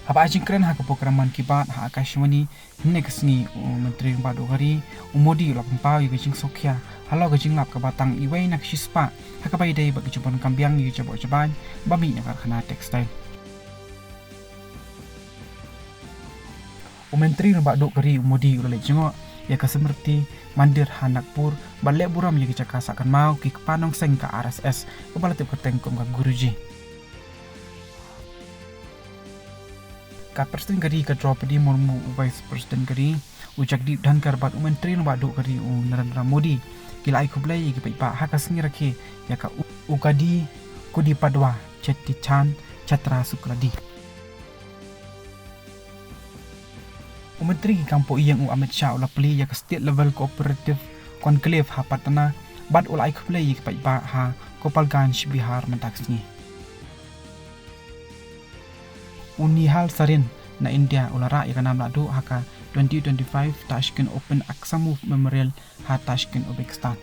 Haba ajing keren ha keprograman kibat ha akashwani nekesni menteri badu gari umodi lap pau yu jing sokya halo gajing lap kabatang iwai nak shispa ha kabai dai bagi jubon kambiang yu jabo jaban bami nak khana textile menteri badu gari umodi ulale jingo ya kasemerti mandir hanakpur balek buram yu cakasakan mau ki kepanong seng ka RSS kebalatip ketengkom ka guruji ka presiden gari ka Draupadi Murmu vice presiden gari ujak di dan karbat menteri badu gari Narendra Modi kila ai kublai ki pa hakasngi rakhe ya ka ukadi kudi padwa chetti chan chatra sukladi menteri kampo iyang Amit Shah ula pli ya ka state level cooperative conclave ha patna bad ula ai kublai ki pa ha Kopalganj Bihar mentaksni Unihal Sarin na India ulara ya kanam ladu haka 2025 Tashkent Open Aksamov Memorial ha Tashkent Uzbekistan